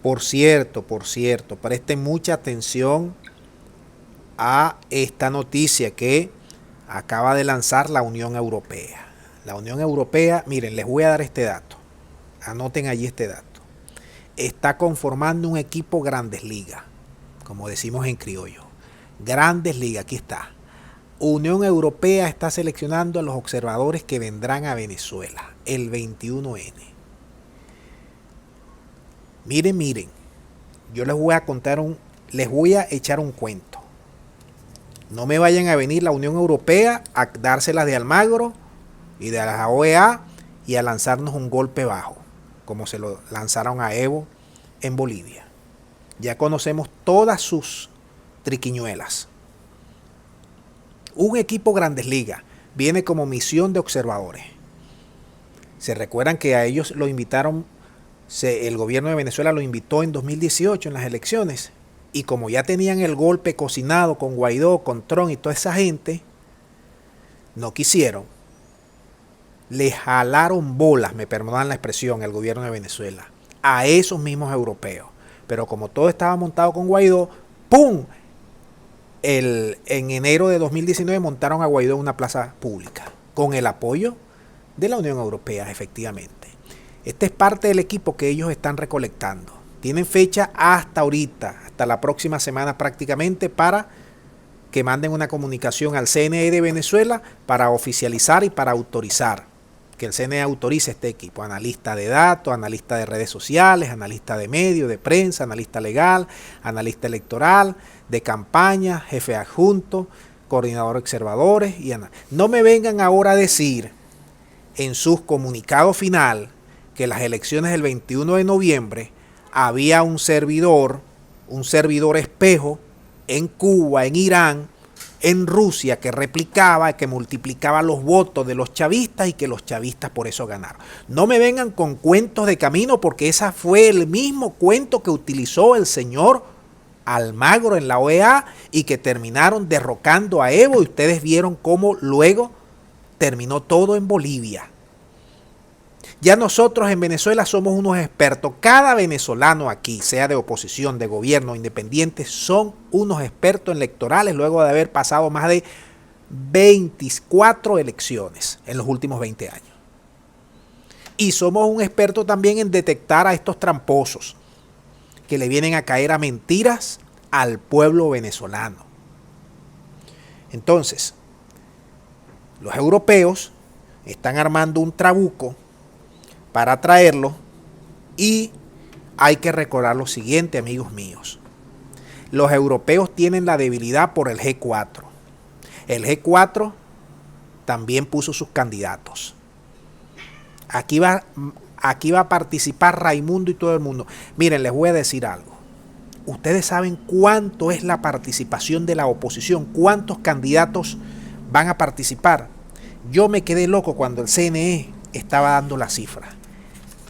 Por cierto, presten mucha atención a esta noticia que acaba de lanzar la Unión Europea. La Unión Europea, miren, les voy a dar este dato. Anoten allí este dato. Está conformando un equipo Grandes Ligas, como decimos en criollo. Grandes Ligas, aquí está. Unión Europea está seleccionando a los observadores que vendrán a Venezuela el 21N. Miren, yo les voy a les voy a echar un cuento. No me vayan a venir la Unión Europea a dárselas de Almagro y de la OEA y a lanzarnos un golpe bajo, como se lo lanzaron a Evo en Bolivia. Ya conocemos todas sus triquiñuelas. Un equipo Grandes Ligas viene como misión de observadores. Se recuerdan que a ellos lo invitaron, el gobierno de Venezuela lo invitó en 2018 en las elecciones, y como ya tenían el golpe cocinado con Guaidó, con Trump y toda esa gente, no quisieron. Le jalaron bolas, me perdonan la expresión, el gobierno de Venezuela, a esos mismos europeos. Pero como todo estaba montado con Guaidó, ¡pum! En enero de 2019 montaron a Guaidó en una plaza pública, con el apoyo de la Unión Europea, efectivamente. Este es parte del equipo que ellos están recolectando. Tienen fecha hasta ahorita, hasta la próxima semana prácticamente, para que manden una comunicación al CNE de Venezuela para oficializar y para autorizar, que el CNE autorice este equipo: analista de datos, analista de redes sociales, analista de medios, de prensa, analista legal, analista electoral, de campaña, jefe adjunto, coordinador de observadores. No me vengan ahora a decir en sus comunicados final que las elecciones del 21 de noviembre había un servidor espejo en Cuba, en Irán, en Rusia, que replicaba, que multiplicaba los votos de los chavistas y que los chavistas por eso ganaron. No me vengan con cuentos de camino, porque ese fue el mismo cuento que utilizó el señor Almagro en la OEA y que terminaron derrocando a Evo, y ustedes vieron cómo luego terminó todo en Bolivia. Ya nosotros en Venezuela somos unos expertos. Cada venezolano aquí, sea de oposición, de gobierno, independiente, son unos expertos electorales luego de haber pasado más de 24 elecciones en los últimos 20 años. Y somos un experto también en detectar a estos tramposos que le vienen a caer a mentiras al pueblo venezolano. Entonces, los europeos están armando un trabuco para traerlo, y hay que recordar lo siguiente, amigos míos. Los europeos tienen la debilidad por el G4. El G4 también puso sus candidatos. Aquí va a participar Raimundo y todo el mundo. Miren, les voy a decir algo. Ustedes saben cuánto es la participación de la oposición, cuántos candidatos van a participar. Yo me quedé loco cuando el CNE estaba dando la cifra.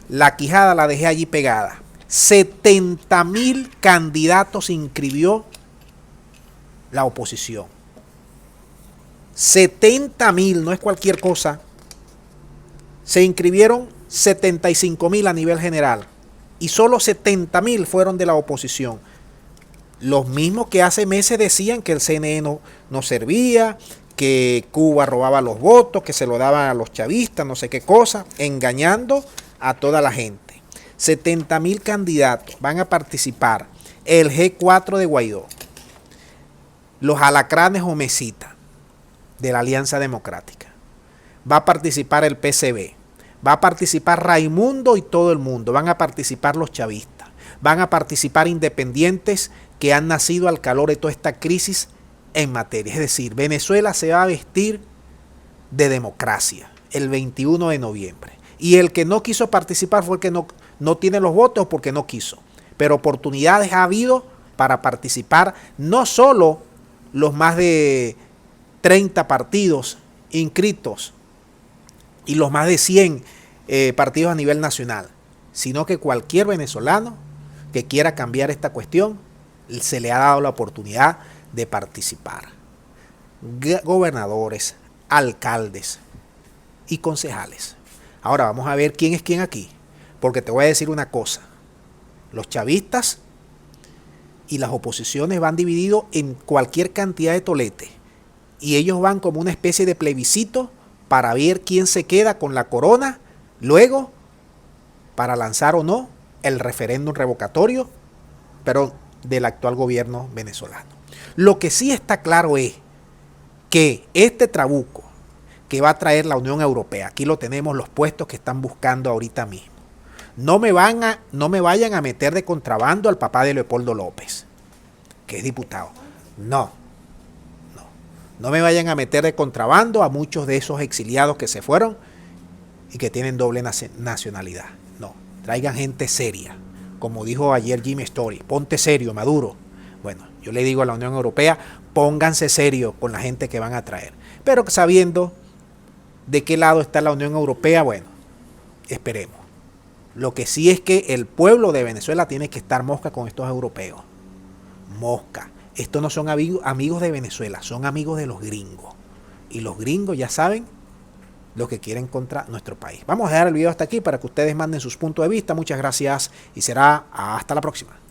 La quijada la dejé allí pegada. 70.000 candidatos inscribió la oposición. 70.000, no es cualquier cosa. Se inscribieron 75.000 a nivel general y solo 70.000 fueron de la oposición. Los mismos que hace meses decían que el CNE no servía, que Cuba robaba los votos, que se lo daban a los chavistas, no sé qué cosa, engañando a toda la gente. 70.000 candidatos van a participar. El G4 de Guaidó, los alacranes o mesitas de la Alianza Democrática, va a participar el PCB, va a participar Raimundo y todo el mundo, van a participar los chavistas, van a participar independientes que han nacido al calor de toda esta crisis en materia. Es decir, Venezuela se va a vestir de democracia el 21 de noviembre. Y el que no quiso participar fue el que no tiene los votos porque no quiso. Pero oportunidades ha habido para participar, no solo los más de 30 partidos inscritos y los más de 100 partidos a nivel nacional, sino que cualquier venezolano que quiera cambiar esta cuestión, se le ha dado la oportunidad de participar. Gobernadores, alcaldes y concejales. Ahora vamos a ver quién es quién aquí, porque te voy a decir una cosa. Los chavistas y las oposiciones van divididos en cualquier cantidad de toletes. Y ellos van como una especie de plebiscito para ver quién se queda con la corona, luego para lanzar o no el referéndum revocatorio, pero del actual gobierno venezolano. Lo que sí está claro es que este trabuco que va a traer la Unión Europea, aquí lo tenemos, los puestos que están buscando ahorita mismo, no me vayan a meter de contrabando al papá de Leopoldo López, que es diputado. No me vayan a meter de contrabando a muchos de esos exiliados que se fueron y que tienen doble nacionalidad. No, traigan gente seria. Como dijo ayer Jimmy Story, ponte serio, Maduro. Bueno, yo le digo a la Unión Europea, pónganse serio con la gente que van a traer. Pero sabiendo de qué lado está la Unión Europea, bueno, esperemos. Lo que sí es que el pueblo de Venezuela tiene que estar mosca con estos europeos. Mosca. Estos no son amigos de Venezuela, son amigos de los gringos. Y los gringos ya saben lo que quieren contra nuestro país. Vamos a dejar el video hasta aquí para que ustedes manden sus puntos de vista. Muchas gracias y será hasta la próxima.